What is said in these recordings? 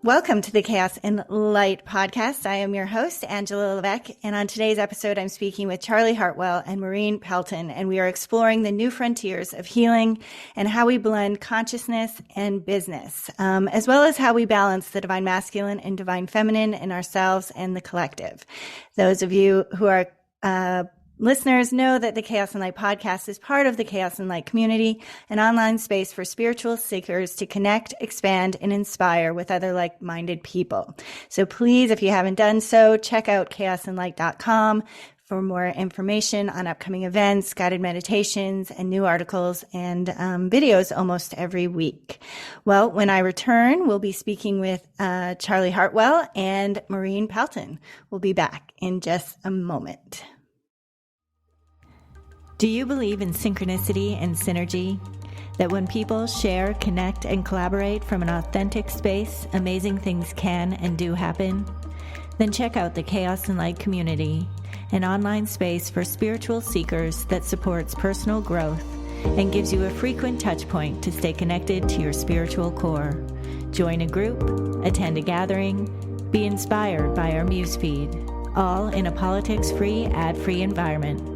Welcome to the Chaos and Light podcast. I am your host, Angela Levesque, and on today's episode, I'm speaking with Charlie Hartwell and Maureen Pelton, and we are exploring the new frontiers of healing and how we blend consciousness and business, as well as how we balance the divine masculine and divine feminine in ourselves and the collective. Those of you who are listeners know that the Chaos and Light podcast is part of the Chaos and Light community, an online space for spiritual seekers to connect, expand, and inspire with other like-minded people. So please, if you haven't done so, check out chaosandlight.com for more information on upcoming events, guided meditations, and new articles and videos almost every week. Well, when I return, we'll be speaking with Charlie Hartwell and Maureen Pelton. We'll be back in just a moment. Do you believe in synchronicity and synergy? That when people share, connect, and collaborate from an authentic space, amazing things can and do happen? Then check out the Chaos and Light community, an online space for spiritual seekers that supports personal growth and gives you a frequent touch point to stay connected to your spiritual core. Join a group, attend a gathering, be inspired by our muse feed, all in a politics-free, ad-free environment.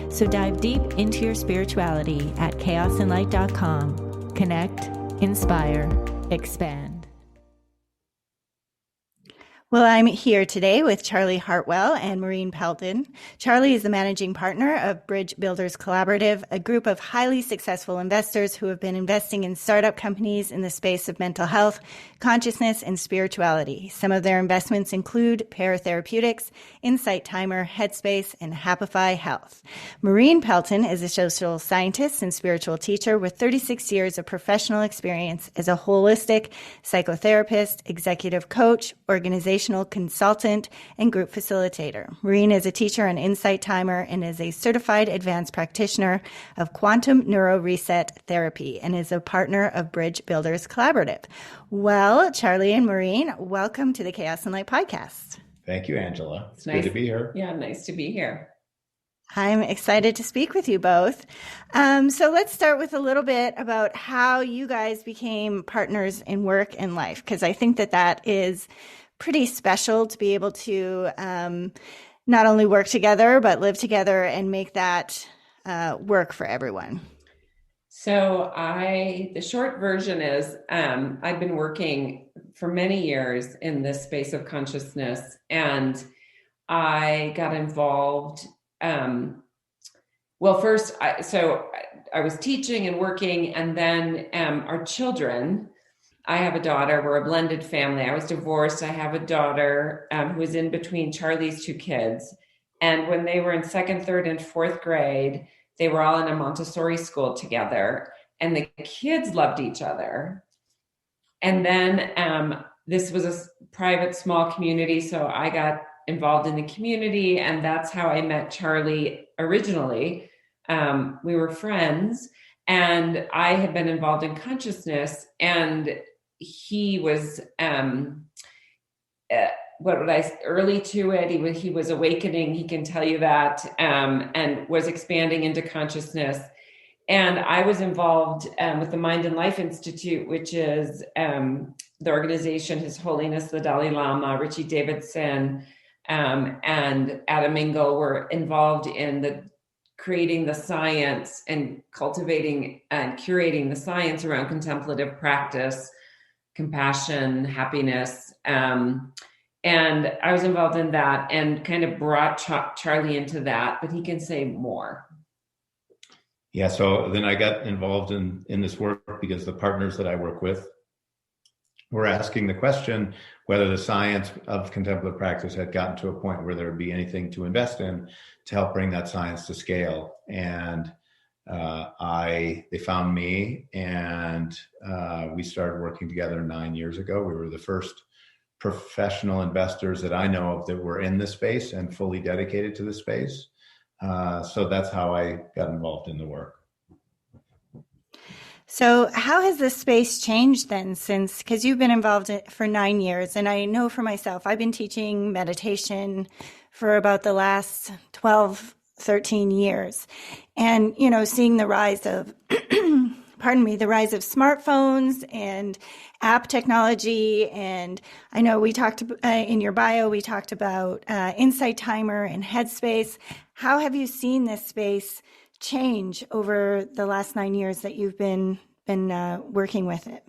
So dive deep into your spirituality at chaosandlight.com. Connect, inspire, expand. Well, I'm here today with Charlie Hartwell and Maureen Pelton. Charlie is the managing partner of Bridge Builders Collaborative, a group of highly successful investors who have been investing in startup companies in the space of mental health, consciousness, and spirituality. Some of their investments include Pear Therapeutics, Insight Timer, Headspace, and Happify Health. Maureen Pelton is a social scientist and spiritual teacher with 36 years of professional experience as a holistic psychotherapist, executive coach, organizational consultant, and group facilitator. Maureen is a teacher on Insight Timer and is a certified advanced practitioner of quantum neuro reset therapy and is a partner of Bridge Builders Collaborative. Well, Charlie and Maureen, welcome to the Chaos and Light podcast. Thank you, Angela. It's nice good to be here. Yeah, nice to be here. I'm excited to speak with you both. So let's start with a little bit about how you guys became partners in work and life, because I think that is pretty special to be able to not only work together, but live together and make that work for everyone. So the short version is I've been working for many years in this space of consciousness, and I got involved. First, I was teaching and working, and then our children, I have a daughter, we're a blended family. I was divorced. I have a daughter who is in between Charlie's two kids. And when they were in second, third, and fourth grade, they were all in a Montessori school together, and the kids loved each other. And then this was a private, small community, so I got involved in the community, and that's how I met Charlie originally. We were friends, and I had been involved in consciousness, and he was early to it. He was awakening, he can tell you that, and was expanding into consciousness. And I was involved with the Mind and Life Institute, which is the organization His Holiness the Dalai Lama, Richie Davidson, and Adam Engel were involved in creating the science and cultivating and curating the science around contemplative practice, compassion, happiness. And I was involved in that and kind of brought Charlie into that, but he can say more. Yeah, so then I got involved in this work because the partners that I work with were asking the question whether the science of contemplative practice had gotten to a point where there would be anything to invest in to help bring that science to scale. And they found me, and we started working together 9 years ago. We were the first professional investors that I know of that were in this space and fully dedicated to the space. So that's how I got involved in the work. So how has this space changed then since, because you've been involved for 9 years, and I know for myself, I've been teaching meditation for about the last 12, 13 years. And, seeing the rise of the rise of smartphones and app technology. And I know we talked in your bio, we talked about Insight Timer and Headspace. How have you seen this space change over the last 9 years that you've been working with it?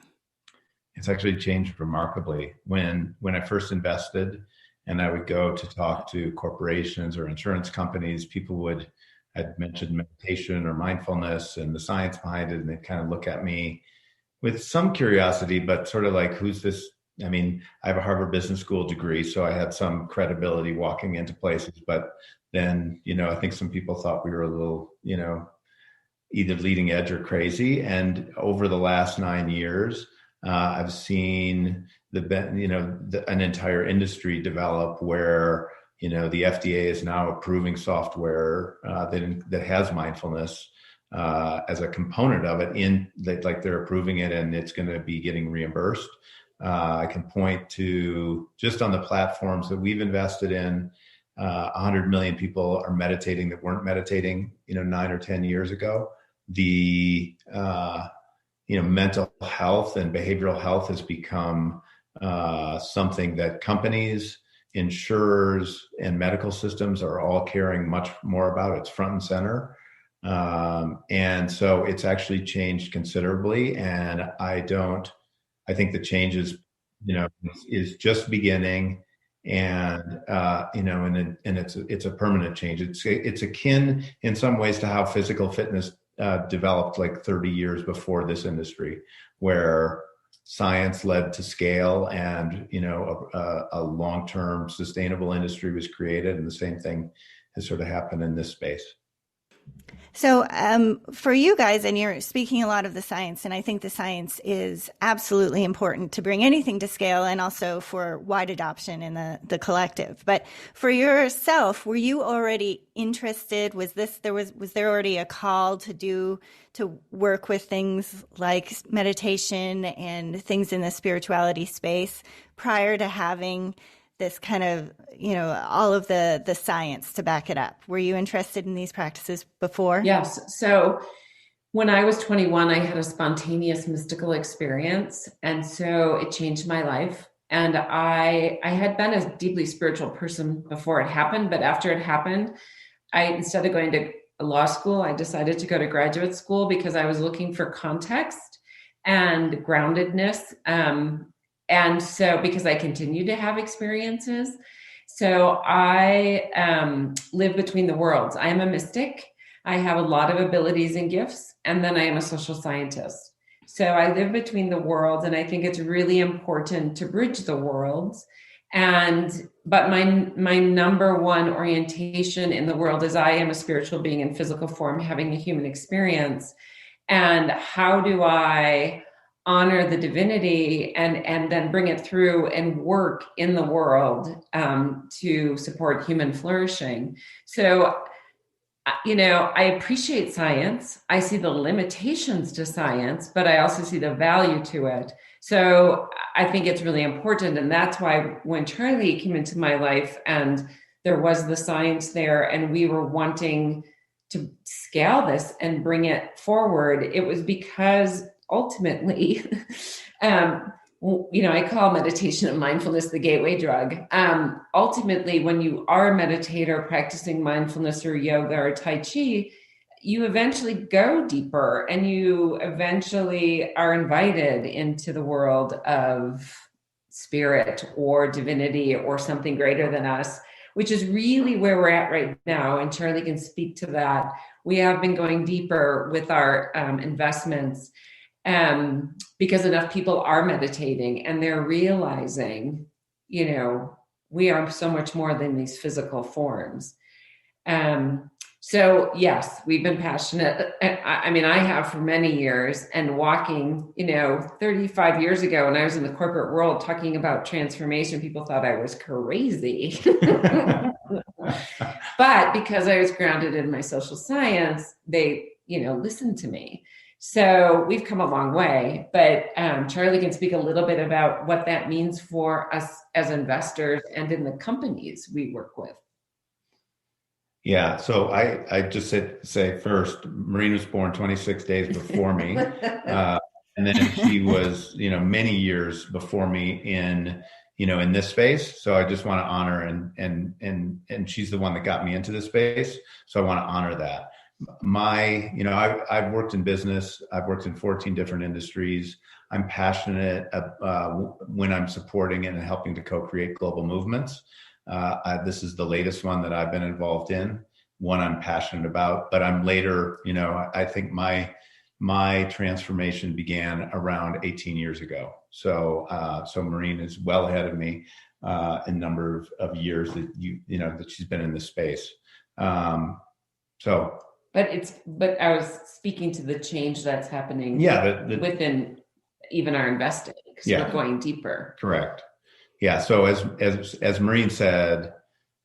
It's actually changed remarkably. When I first invested and I would go to talk to corporations or insurance companies, I'd mentioned meditation or mindfulness and the science behind it, and they'd kind of look at me with some curiosity, but sort of like, who's this? I mean, I have a Harvard Business School degree, so I had some credibility walking into places, but then, I think some people thought we were a little, either leading edge or crazy. And over the last 9 years, I've seen an entire industry develop where, the FDA is now approving software that has mindfulness as a component of it. Like they're approving it and it's going to be getting reimbursed. I can point to just on the platforms that we've invested in, 100 million people are meditating that weren't meditating, 9 or 10 years ago. The mental health and behavioral health has become something that companies, insurers, and medical systems are all caring much more about. It's front and center. And so it's actually changed considerably. And I think the change is just beginning. And, and it's a permanent change. It's akin in some ways to how physical fitness developed like 30 years before this industry, where science led to scale and, a long-term sustainable industry was created. And the same thing has sort of happened in this space. So for you guys, and you're speaking a lot of the science, and I think the science is absolutely important to bring anything to scale and also for wide adoption in the collective. But for yourself, were you already interested? Was there already a call to work with things like meditation and things in the spirituality space prior to having this kind of, all of the science to back it up? Were you interested in these practices before? Yes. So when I was 21, I had a spontaneous mystical experience. And so it changed my life. And I had been a deeply spiritual person before it happened. But after it happened, instead of going to law school, I decided to go to graduate school because I was looking for context and groundedness. And so because I continue to have experiences, so I live between the worlds. I am a mystic. I have a lot of abilities and gifts, and then I am a social scientist. So I live between the worlds, and I think it's really important to bridge the worlds. But my number one orientation in the world is I am a spiritual being in physical form, having a human experience. And how do I honor the divinity and then bring it through and work in the world to support human flourishing? So, I appreciate science. I see the limitations to science, but I also see the value to it. So I think it's really important. And that's why when Charlie came into my life and there was the science there and we were wanting to scale this and bring it forward, it was because ultimately, I call meditation and mindfulness the gateway drug. Ultimately, when you are a meditator practicing mindfulness or yoga or Tai Chi, you eventually go deeper and you eventually are invited into the world of spirit or divinity or something greater than us, which is really where we're at right now. And Charlie can speak to that. We have been going deeper with our investments because enough people are meditating and they're realizing, we are so much more than these physical forms. So yes, we've been passionate. I have for many years, and walking, 35 years ago when I was in the corporate world talking about transformation, people thought I was crazy. But because I was grounded in my social science, they, listened to me. So we've come a long way, but Charlie can speak a little bit about what that means for us as investors and in the companies we work with. Yeah. So I just say first, Maureen was born 26 days before me. And then she was, many years before me in this space. So I just want to honor and she's the one that got me into this space. So I want to honor that. I've worked in business. I've worked in 14 different industries. I'm passionate when I'm supporting and helping to co-create global movements. This is the latest one that I've been involved in, one I'm passionate about, but I'm later, I think my transformation began around 18 years ago. So Maureen is well ahead of me in number of years that she's been in this space. But I was speaking to the change that's happening within even our investing, because we're going deeper. Correct. Yeah. So as Maureen said,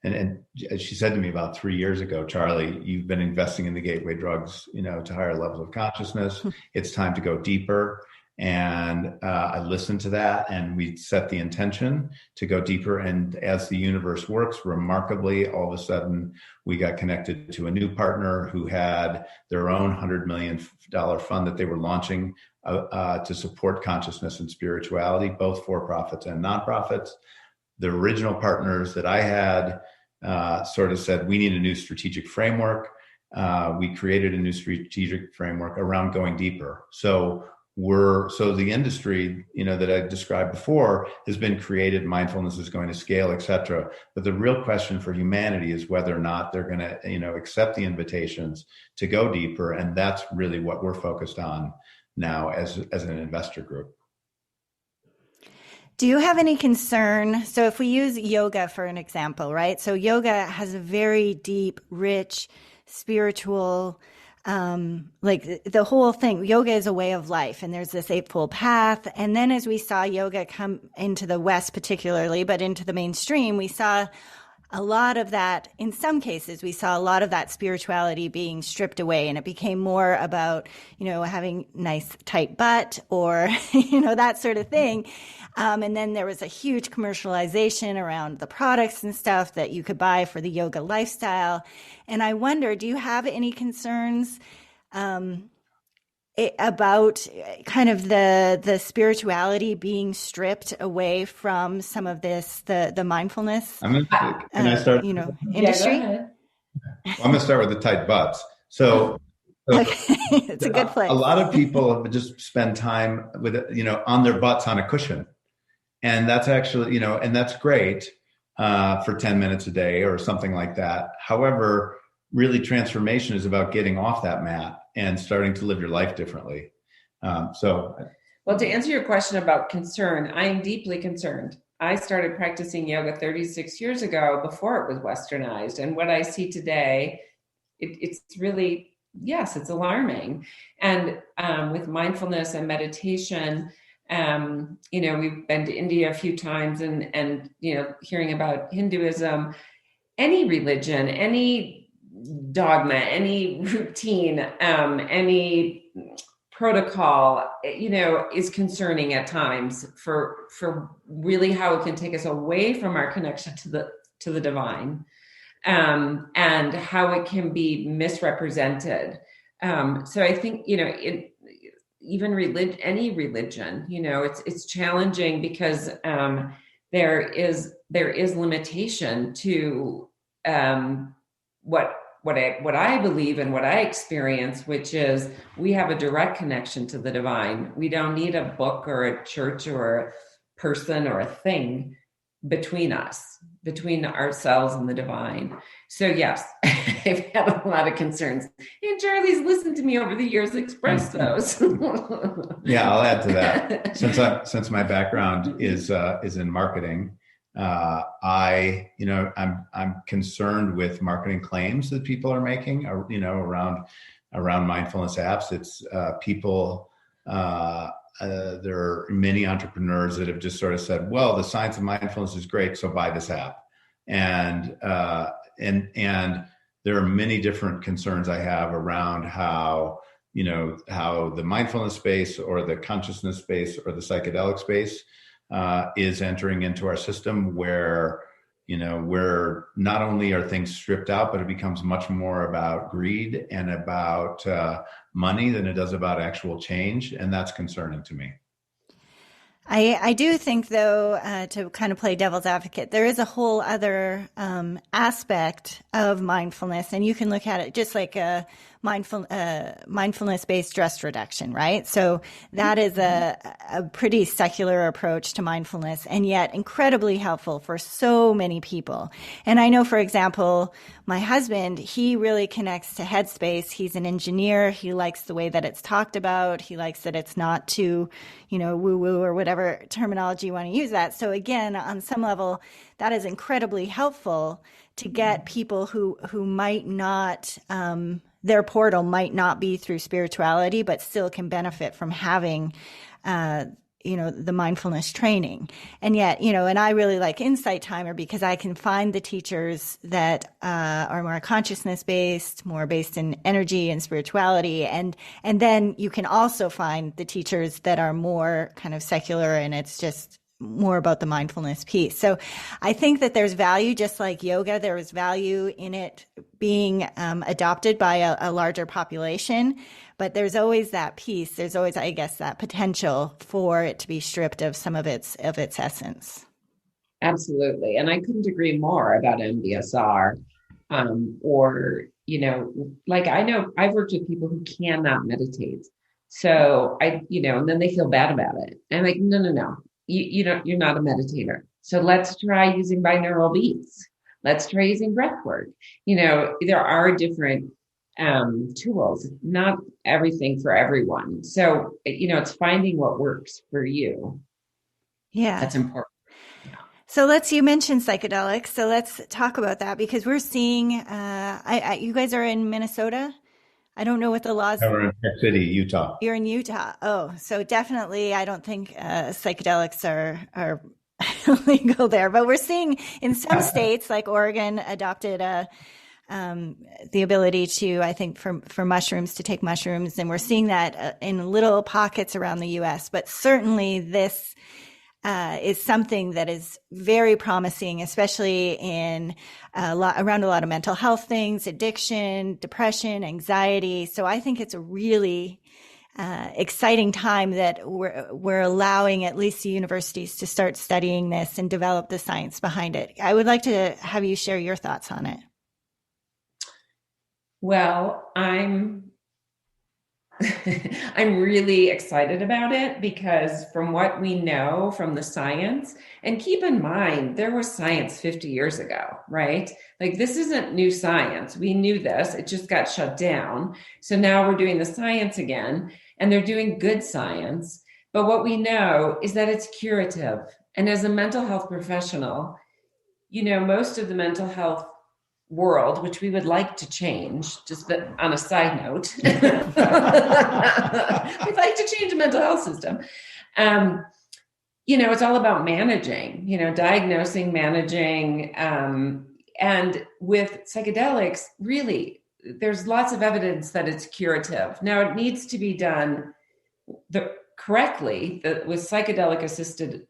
and she said to me about 3 years ago, Charlie, you've been investing in the gateway drugs, to higher levels of consciousness. It's time to go deeper. And I listened to that, and we set the intention to go deeper. And as the universe works, remarkably, all of a sudden, we got connected to a new partner who had their own $100 million fund that they were launching to support consciousness and spirituality, both for-profits and nonprofits. The original partners that I had sort of said, we need a new strategic framework. We created a new strategic framework around going deeper. So the industry, that I described before has been created. Mindfulness is going to scale, et cetera. But the real question for humanity is whether or not they're going to, accept the invitations to go deeper. And that's really what we're focused on now as an investor group. Do you have any concern? So if we use yoga for an example, right? So yoga has a very deep, rich, spiritual, like the whole thing. Yoga is a way of life, and there's this Eightfold Path. And then as we saw yoga come into the West particularly, but into the mainstream, we saw a lot of that. In some cases, we saw a lot of that spirituality being stripped away, and it became more about, having nice tight butt or, that sort of thing. And then there was a huge commercialization around the products and stuff that you could buy for the yoga lifestyle. And I wonder, do you have any concerns about kind of the spirituality being stripped away from some of this, the mindfulness? Can I start? Industry. Yeah, I'm going to start with the tight butts. So okay. It's a good place. A lot of people just spend time with, on their butts on a cushion. And that's actually, and that's great for 10 minutes a day or something like that. However, really transformation is about getting off that mat and starting to live your life differently. Well, to answer your question about concern, I am deeply concerned. I started practicing yoga 36 years ago before it was westernized. And what I see today, it's really, yes, it's alarming. And with mindfulness and meditation, we've been to India a few times and hearing about Hinduism, any religion, any dogma, any routine, any protocol, is concerning at times for really how it can take us away from our connection to the divine, and how it can be misrepresented. So I think, even any religion, it's challenging because there is limitation to what I believe and what I experience, which is we have a direct connection to the divine. We don't need a book or a church or a person or a thing between us, between ourselves and the divine. So yes, I've had a lot of concerns, and Charlie's listened to me over the years express those. Yeah, I'll add to that. Since my background is in marketing, I'm concerned with marketing claims that people are making, around mindfulness apps. It's people. There are many entrepreneurs that have just sort of said, well, the science of mindfulness is great, so buy this app. And there are many different concerns I have around how the mindfulness space or the consciousness space or the psychedelic space is entering into our system, where where not only are things stripped out, but it becomes much more about greed and about money than it does about actual change. And that's concerning to me. I do think, though, to kind of play devil's advocate, there is a whole other aspect of mindfulness, and you can look at it just like a mindfulness-based stress reduction, right? So that is a pretty secular approach to mindfulness, and yet incredibly helpful for so many people. And I know, for example, my husband, he really connects to Headspace. He's an engineer. He likes the way that it's talked about. He likes that it's not too, woo-woo or whatever terminology you want to use that. So again, on some level, that is incredibly helpful to get people who might not, their portal might not be through spirituality, but still can benefit from having, the mindfulness training. And yet, and I really like Insight Timer because I can find the teachers that are more consciousness based, more based in energy and spirituality. And then you can also find the teachers that are more kind of secular, and it's just more about the mindfulness piece. So I think that there's value, just like yoga, there is value in it being adopted by a larger population. But there's always that piece. There's always, I guess, that potential for it to be stripped of some of its essence. Absolutely. And I couldn't agree more about MBSR. Or, like I know I've worked with people who cannot meditate. So and then they feel bad about it. And I'm like, no. You're not a meditator. So let's try using binaural beats. Let's try using breath work. There are different tools, not everything for everyone. So, it's finding what works for you. Yeah. That's important. So you mentioned psychedelics. So let's talk about that because we're seeing, you guys are in Minnesota. I don't know what the laws. We're in Park City, Utah. You're in Utah. Oh, so definitely, I don't think psychedelics are legal there. But we're seeing in some states, like Oregon, adopted the ability to, I think, for mushrooms to take mushrooms, and we're seeing that in little pockets around the U.S. But certainly, this is something that is very promising, especially in around a lot of mental health things, addiction, depression, anxiety. So I think it's a really exciting time that we're allowing at least the universities to start studying this and develop the science behind it. I would like to have you share your thoughts on it. Well, I'm really excited about it because from what we know from the science, and keep in mind, there was science 50 years ago, right? Like this isn't new science. We knew this, it just got shut down. So now we're doing the science again, and they're doing good science. But what we know is that it's curative. And as a mental health professional, most of the mental health world, which we would like to change, just on a side note, we'd like to change the mental health system. It's all about managing, diagnosing, managing. And with psychedelics, really, there's lots of evidence that it's curative. Now, it needs to be done correctly with psychedelic assisted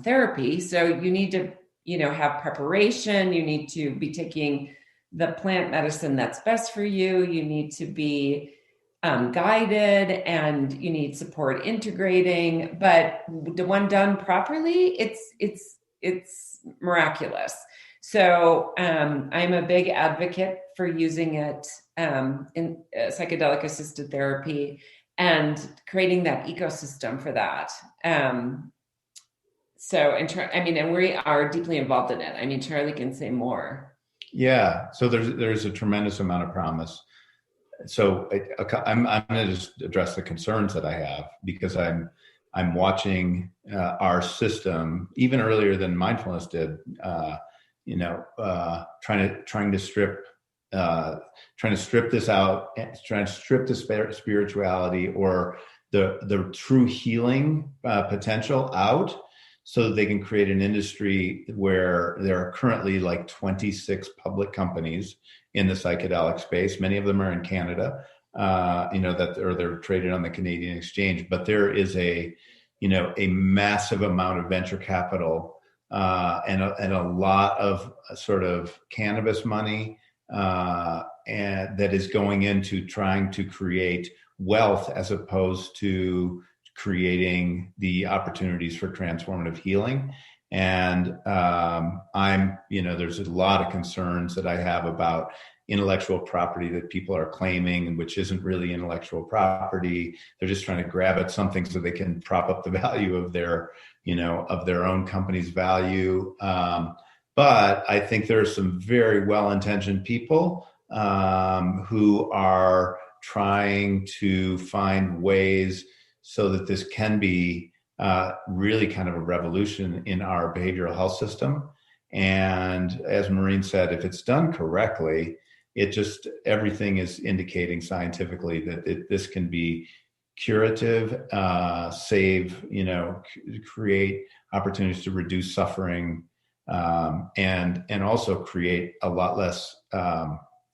therapy. So you need to have preparation. You need to be taking the plant medicine that's best for you. You need to be guided, and you need support integrating. But the one done properly, it's miraculous. So I'm a big advocate for using it in psychedelic assisted therapy and creating that ecosystem for that. And we are deeply involved in it. Charlie can say more. Yeah. So there's a tremendous amount of promise. So I'm going to just address the concerns that I have because I'm watching our system even earlier than mindfulness did. Trying to strip this out, trying to strip the spirituality or the true healing potential out, so that they can create an industry where there are currently like 26 public companies in the psychedelic space. Many of them are in Canada, they're traded on the Canadian exchange. But there is a massive amount of venture capital and a lot of sort of cannabis money, and that is going into trying to create wealth as opposed to creating the opportunities for transformative healing. And there's a lot of concerns that I have about intellectual property that people are claiming, which isn't really intellectual property. They're just trying to grab at something so they can prop up the value of their own company's value. But I think there are some very well-intentioned people who are trying to find ways so that this can be really kind of a revolution in our behavioral health system. And as Maureen said, if it's done correctly, everything is indicating scientifically that this can be curative, create opportunities to reduce suffering, and also create a lot less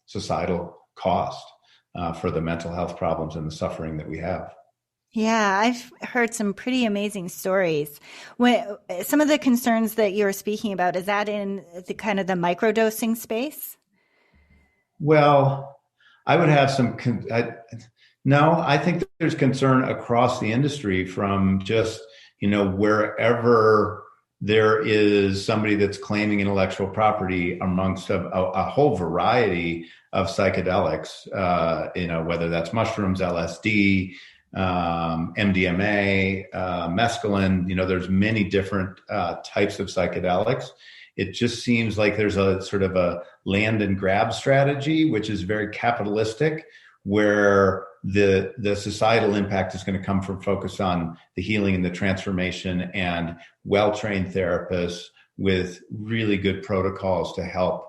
societal cost for the mental health problems and the suffering that we have. Yeah, I've heard some pretty amazing stories. Some of the concerns that you're speaking about, is that in the kind of the microdosing space? Well, I would have I think there's concern across the industry from just, wherever there is somebody that's claiming intellectual property amongst a whole variety of psychedelics, whether that's mushrooms, LSD, MDMA, mescaline, there's many different types of psychedelics. It just seems like there's a sort of a land and grab strategy, which is very capitalistic, where the societal impact is going to come from focus on the healing and the transformation and well-trained therapists with really good protocols to help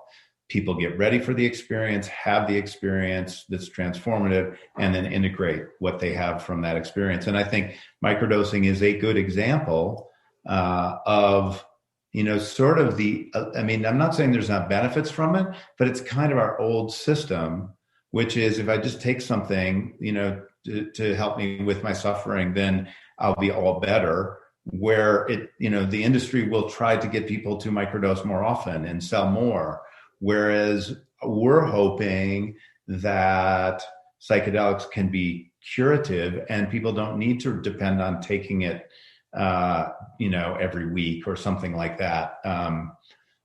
people get ready for the experience, have the experience that's transformative, and then integrate what they have from that experience. And I think microdosing is a good example of, sort of I'm not saying there's not benefits from it, but it's kind of our old system, which is if I just take something, to help me with my suffering, then I'll be all better. Where the industry will try to get people to microdose more often and sell more. Whereas we're hoping that psychedelics can be curative and people don't need to depend on taking it, every week or something like that.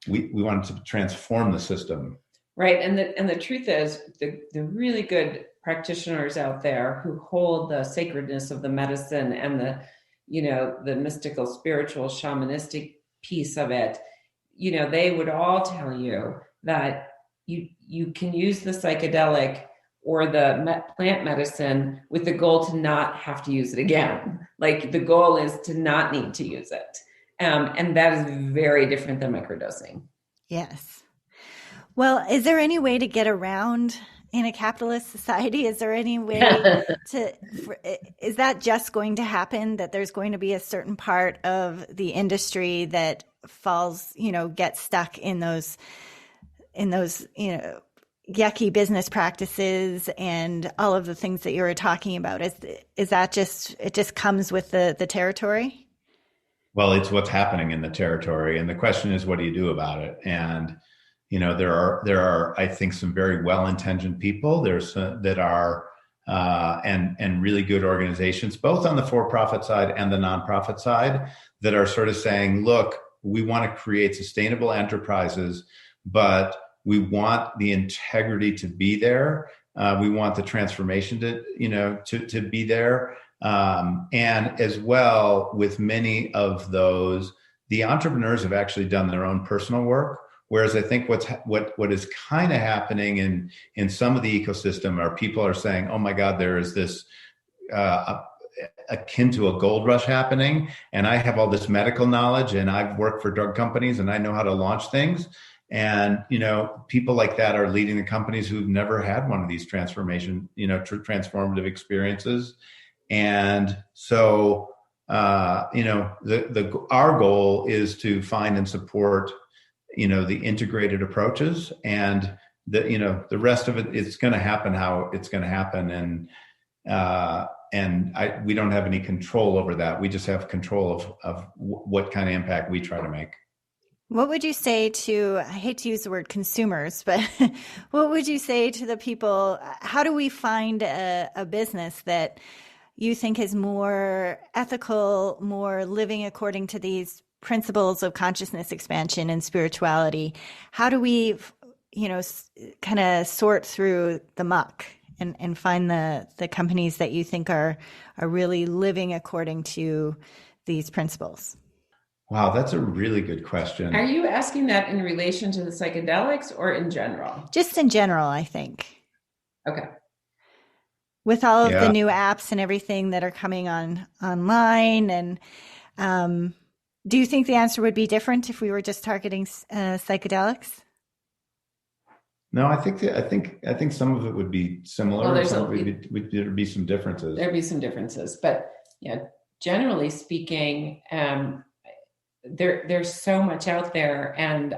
We wanted to transform the system. Right. And the truth is the really good practitioners out there who hold the sacredness of the medicine and the mystical, spiritual, shamanistic piece of it, they would all tell you that you can use the psychedelic or the plant medicine with the goal to not have to use it again. Like the goal is to not need to use it. And that is very different than microdosing. Yes. Well, is there any way to get around in a capitalist society? Is there any way is that just going to happen, that there's going to be a certain part of the industry that falls, gets stuck in those, yucky business practices and all of the things that you were talking about? Is that it just comes with the territory? Well, it's what's happening in the territory. And the question is, what do you do about it? And, there are, I think, some very well-intentioned people that are, and really good organizations, both on the for-profit side and the nonprofit side, that are sort of saying, look, we want to create sustainable enterprises, but we want the integrity to be there. We want the transformation to be there. And as well, with many of those, the entrepreneurs have actually done their own personal work. Whereas I think what is kind of happening in some of the ecosystem are people are saying, oh my God, there is this akin to a gold rush happening. And I have all this medical knowledge and I've worked for drug companies and I know how to launch things. And, people like that are leading the companies who've never had one of these transformative experiences. And so, our goal is to find and support, the integrated approaches, and the rest of it is going to happen how it's going to happen. And we don't have any control over that. We just have control of what kind of impact we try to make. What would you say to, I hate to use the word consumers, but what would you say to the people? How do we find a business that you think is more ethical, more living according to these principles of consciousness expansion and spirituality? How do we, kind of sort through the muck and find the companies that you think are really living according to these principles? Wow, that's a really good question. Are you asking that in relation to the psychedelics or in general? Just in general, I think. Okay. With all of the new apps and everything that are coming online, and do you think the answer would be different if we were just targeting No, psychedelics? I think some of it would be similar. Well, there'd be some differences. There'd be some differences, but yeah, generally speaking, there's so much out there, and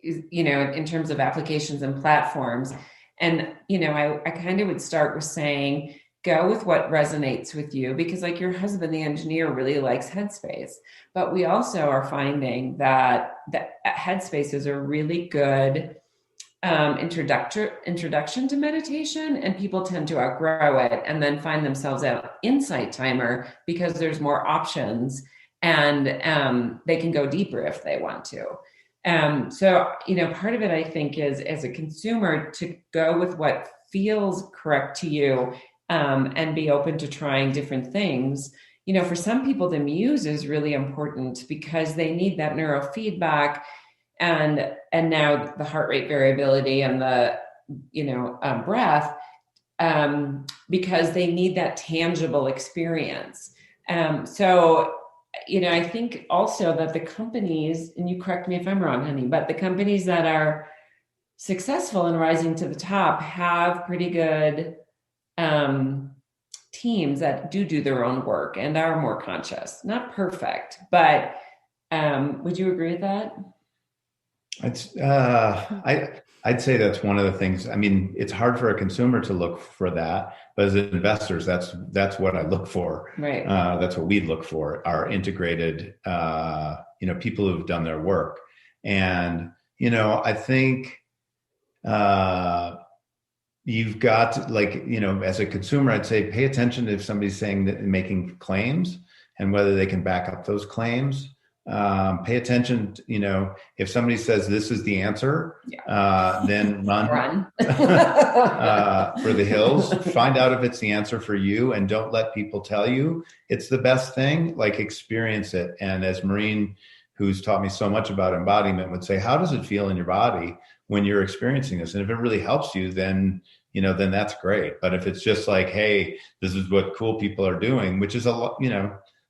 in terms of applications and platforms, and I kind of would start with saying, go with what resonates with you, because like your husband, the engineer, really likes Headspace, but we also are finding that Headspace is a really good introduction to meditation, and people tend to outgrow it and then find themselves at Insight Timer because there's more options, and they can go deeper if they want to. So part of it, I think, is as a consumer to go with what feels correct to you, and be open to trying different things. For some people, the muse is really important because they need that neurofeedback, and now the heart rate variability and the breath, because they need that tangible experience. So I think also that the companies, and you correct me if I'm wrong, honey, but the companies that are successful in rising to the top have pretty good teams that do their own work and are more conscious. Not perfect, but would you agree with that? I'd say that's one of the things. I mean, it's hard for a consumer to look for that, but as investors, that's what I look for. Right. That's what we look for, are integrated, people who've done their work. And, I think you've got to, as a consumer, I'd say pay attention if somebody's saying that, making claims, and whether they can back up those claims. Pay attention, if somebody says this is the answer, then run. For the hills. Find out if it's the answer for you, and don't let people tell you it's the best thing. Like, experience it. And as Maureen, who's taught me so much about embodiment, would say, how does it feel in your body when you're experiencing this? And if it really helps you, then that's great. But if it's just like, hey, this is what cool people are doing, which is a lot,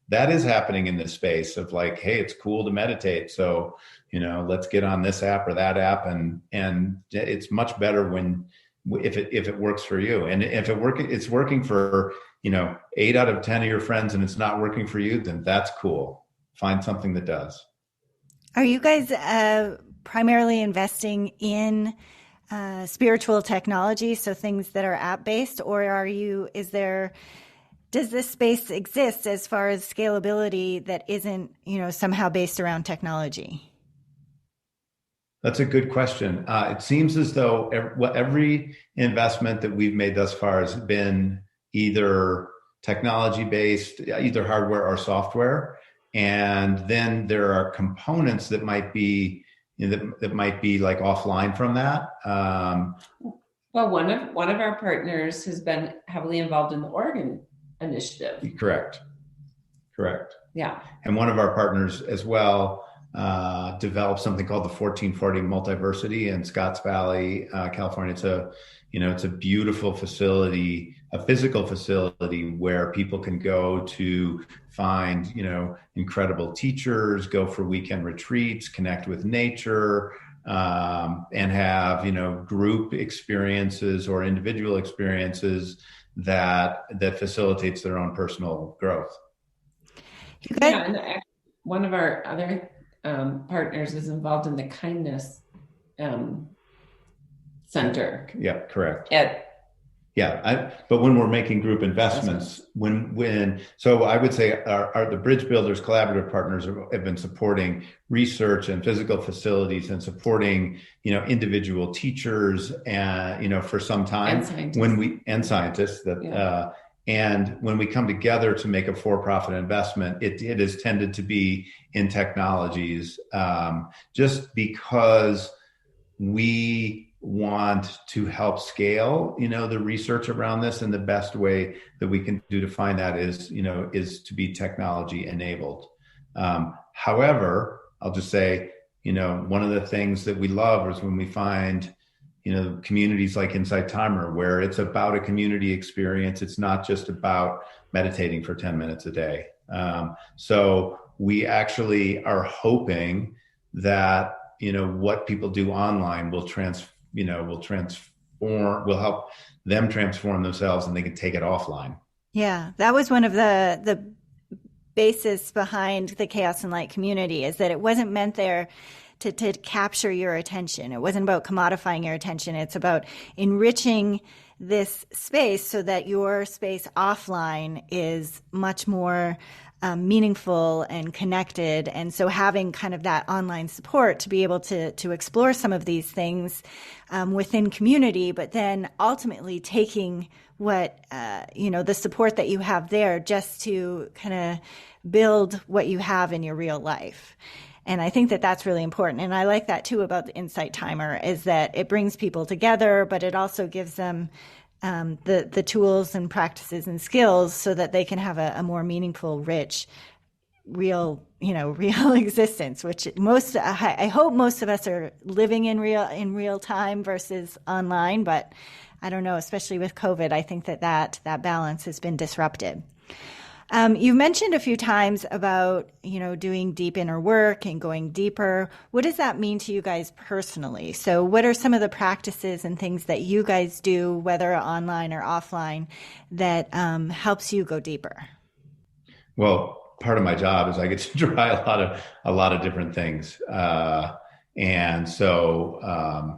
that is happening in this space of like, hey, it's cool to meditate, so let's get on this app or that app, and it's much better if it works for you. And if it's working for 8 out of 10 of your friends, and it's not working for you, then that's cool. Find something that does. Are you guys primarily investing in spiritual technology, so things that are app based, or does this space exist as far as scalability that isn't, somehow based around technology? That's a good question. It seems as though every investment that we've made thus far has been either technology based, either hardware or software. And then there are components that might be like offline from that. Well, one of our partners has been heavily involved in the Oregon initiative. Correct. Yeah. And one of our partners as well developed something called the 1440 Multiversity in Scotts Valley, California. It's a beautiful facility, a physical facility where people can go to find, incredible teachers, go for weekend retreats, connect with nature, and have, group experiences or individual experiences that facilitates their own personal growth. And one of our other partners is involved in the kindness center. Yeah, correct. But when we're making group investments, so I would say the Bridge Builders collaborative partners have been supporting research and physical facilities and supporting, individual teachers and, for some time. And scientists and when we come together to make a for-profit investment, it has tended to be in technologies, just because we want to help scale, the research around this, and the best way that we can do to find that is to be technology enabled. However, I'll just say, one of the things that we love is when we find, communities like Insight Timer, where it's about a community experience. It's not just about meditating for 10 minutes a day. So we actually are hoping that, what people do online will help them transform themselves, and they can take it offline. Yeah, that was one of the basis behind the Chaos and Light community, is that it wasn't meant there to capture your attention. It wasn't about commodifying your attention. It's about enriching this space so that your space offline is much more meaningful and connected. And so having kind of that online support to be able to explore some of these things within community, but then ultimately taking what, the support that you have there just to kind of build what you have in your real life. And I think that that's really important. And I like that too about the Insight Timer, is that it brings people together, but it also gives them the tools and practices and skills so that they can have a more meaningful, rich, real existence, which I hope most of us are living in real time versus online. But I don't know, especially with COVID, I think that balance has been disrupted. You've mentioned a few times about, doing deep inner work and going deeper. What does that mean to you guys personally? So what are some of the practices and things that you guys do, whether online or offline, that helps you go deeper? Well, part of my job is I get to try a lot of different things. And so,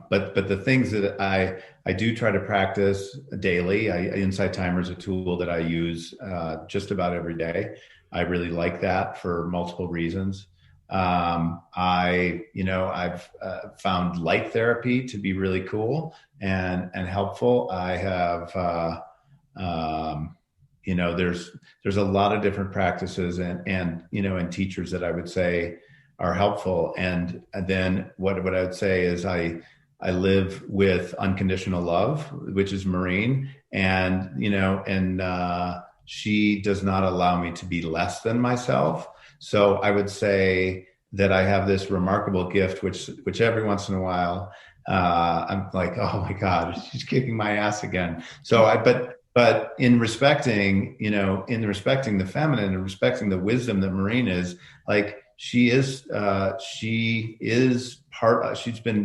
but the things that I do try to practice daily, Insight Timer is a tool that I use just about every day. I really like that for multiple reasons. I've found light therapy to be really cool and helpful. I have, there's a lot of different practices and teachers that I would say are helpful. And then what I would say is I live with unconditional love, which is Maureen, and she does not allow me to be less than myself. So I would say that I have this remarkable gift, which every once in a while, I'm like, oh my God, she's kicking my ass again. So but in respecting the feminine and respecting the wisdom that Maureen is, like, she's been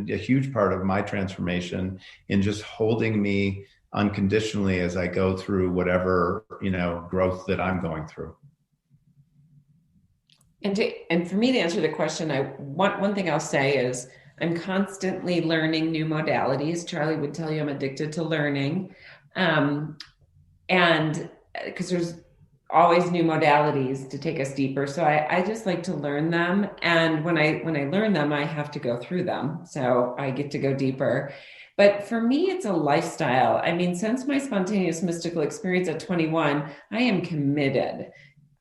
a huge part of my transformation in just holding me unconditionally as I go through whatever, growth that I'm going through. And for me to answer the question, one thing I'll say is I'm constantly learning new modalities. Charlie would tell you I'm addicted to learning. And because there's always new modalities to take us deeper. So I just like to learn them. And when I learn them, I have to go through them. So I get to go deeper. But for me, it's a lifestyle. I mean, since my spontaneous mystical experience at 21, I am committed.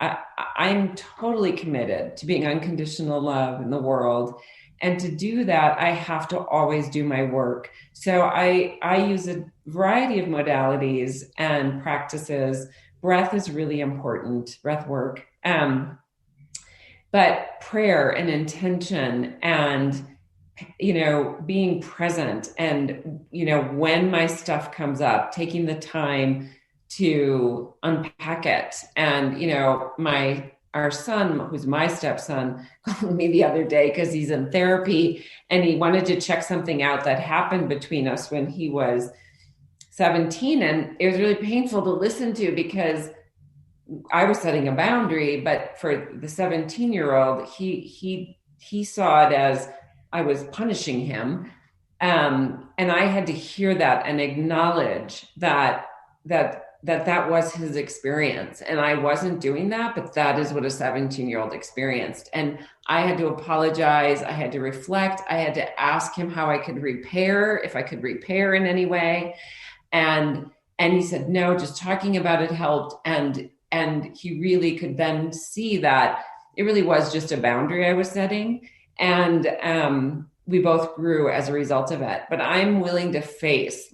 I'm totally committed to being unconditional love in the world. And to do that, I have to always do my work. So I use a variety of modalities and practices. Breath is really important, breath work. But prayer and intention and, being present and, when my stuff comes up, taking the time to unpack it. And, our son, who's my stepson, called me the other day because he's in therapy and he wanted to check something out that happened between us when he was 17. And it was really painful to listen to because I was setting a boundary, but for the 17-year-old, he saw it as I was punishing him. And I had to hear that and acknowledge that that was his experience. And I wasn't doing that, but that is what a 17-year-old experienced. And I had to apologize. I had to reflect. I had to ask him how I could repair, if I could repair in any way. And he said, no, just talking about it helped. And he really could then see that it really was just a boundary I was setting. And we both grew as a result of it. But I'm willing to face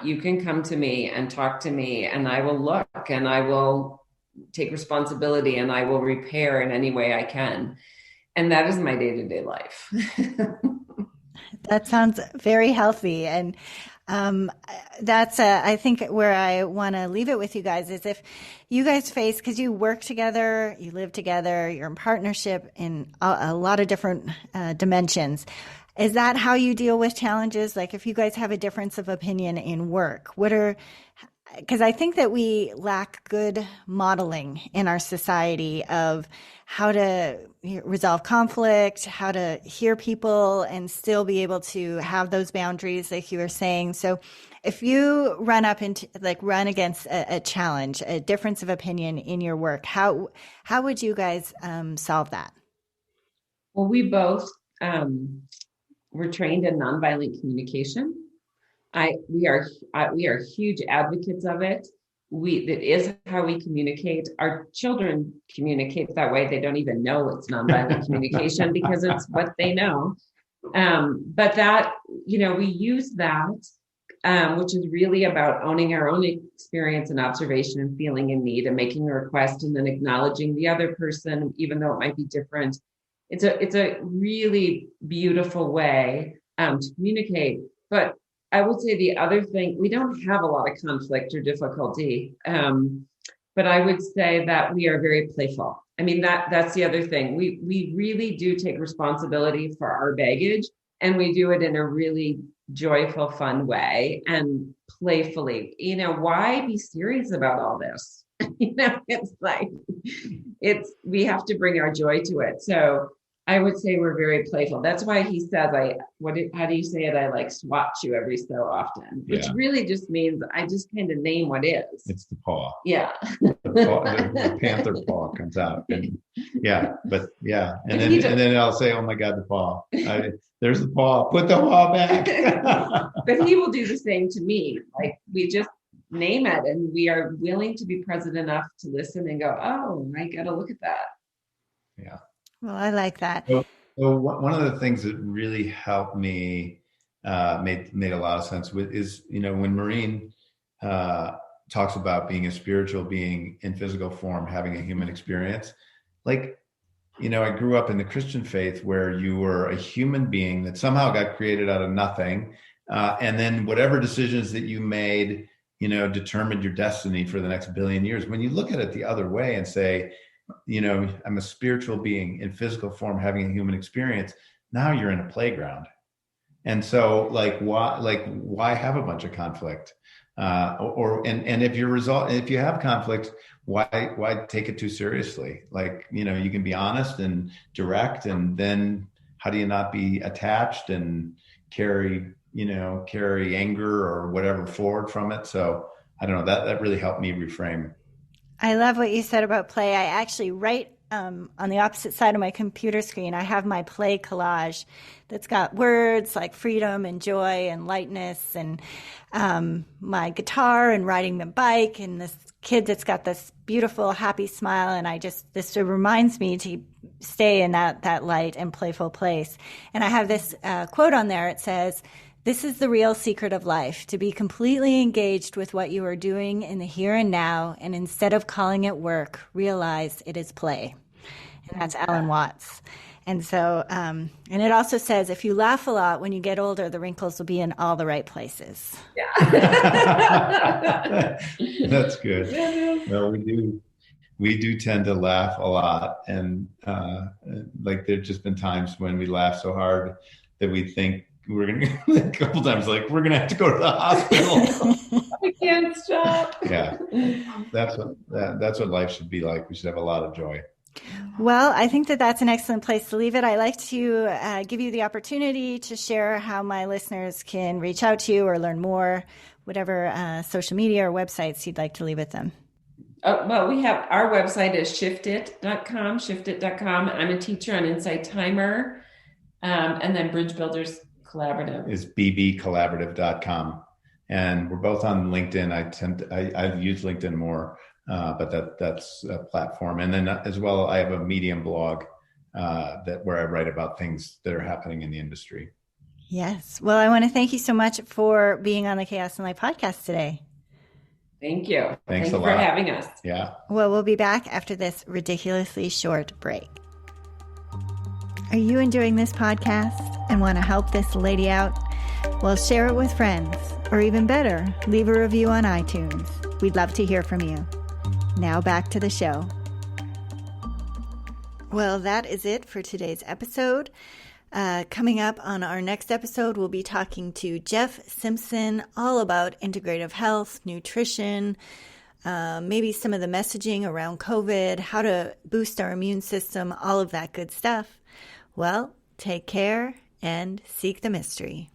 you can come to me and talk to me, and I will look, and I will take responsibility, and I will repair in any way I can. And that is my day-to-day life. That sounds very healthy. And that's, I think, where I want to leave it with you guys is if you guys face, because you work together, you live together, you're in partnership in a lot of different dimensions. Is that how you deal with challenges? Like if you guys have a difference of opinion in work, because I think that we lack good modeling in our society of how to resolve conflict, how to hear people and still be able to have those boundaries, like you were saying. So if you run against a challenge, a difference of opinion in your work, how would you guys solve that? Well, we both were trained in nonviolent communication. We are huge advocates of it. It is how we communicate. Our children communicate that way. They don't even know it's nonviolent communication because it's what they know. But that, we use that, which is really about owning our own experience and observation and feeling in need and making a request and then acknowledging the other person, even though it might be different. It's a really beautiful way to communicate. But I would say the other thing, we don't have a lot of conflict or difficulty, but I would say that we are very playful. I mean, that's the other thing. We really do take responsibility for our baggage, and we do it in a really joyful, fun way and playfully. Why be serious about all this? It's like, we have to bring our joy to it. So I would say we're very playful. That's why he says, how do you say it? I swat you every so often, which really just means I just kind of name what is. It's the paw. Yeah. The panther paw comes out. And then I'll say, oh my God, the paw. There's the paw. Put the paw back. But he will do the same to me. We just name it, and we are willing to be present enough to listen and go, oh, I got to look at that. Yeah. Well, I like that. So one of the things that really helped me, made a lot of sense is, when Maureen talks about being a spiritual being in physical form, having a human experience, I grew up in the Christian faith where you were a human being that somehow got created out of nothing. And then whatever decisions that you made, determined your destiny for the next billion years. When you look at it the other way and say, I'm a spiritual being in physical form having a human experience. Now you're in a playground. And so why have a bunch of conflict? And if you have conflict, why take it too seriously? You can be honest and direct, and then how do you not be attached and carry anger or whatever forward from it? So I don't know, that really helped me reframe. I love what you said about play. I actually write on the opposite side of my computer screen. I have my play collage that's got words like freedom and joy and lightness, and my guitar and riding the bike, and this kid that's got this beautiful, happy smile. And this reminds me to stay in that light and playful place. And I have this quote on there. It says, "This is the real secret of life, to be completely engaged with what you are doing in the here and now, and instead of calling it work, realize it is play." And that's Alan Watts. And so, and it also says, if you laugh a lot, when you get older, the wrinkles will be in all the right places. Yeah. That's good. Well, we do tend to laugh a lot. And there've just been times when we laugh so hard that we think, we're going to a couple times, we're going to have to go to the hospital. I can't stop. Yeah. That's what life should be like. We should have a lot of joy. Well, I think that's an excellent place to leave it. I like to give you the opportunity to share how my listeners can reach out to you or learn more whatever social media or websites you'd like to leave with them. Oh, well, we have our website is shiftit.com. I'm a teacher on Insight Timer. And then Bridge Builders Collaborative is bbcollaborative.com. And we're both on LinkedIn. I've used LinkedIn more, but that's a platform. And then as well, I have a Medium blog where I write about things that are happening in the industry. Yes. Well, I want to thank you so much for being on the Chaos and Light podcast today. Thank you. Thanks a lot for having us. Yeah. Well, we'll be back after this ridiculously short break. Are you enjoying this podcast and want to help this lady out? Well, share it with friends, or even better, leave a review on iTunes. We'd love to hear from you. Now back to the show. Well, that is it for today's episode. Coming up on our next episode, we'll be talking to Jeff Simpson all about integrative health, nutrition, maybe some of the messaging around COVID, how to boost our immune system, all of that good stuff. Well, take care and seek the mystery.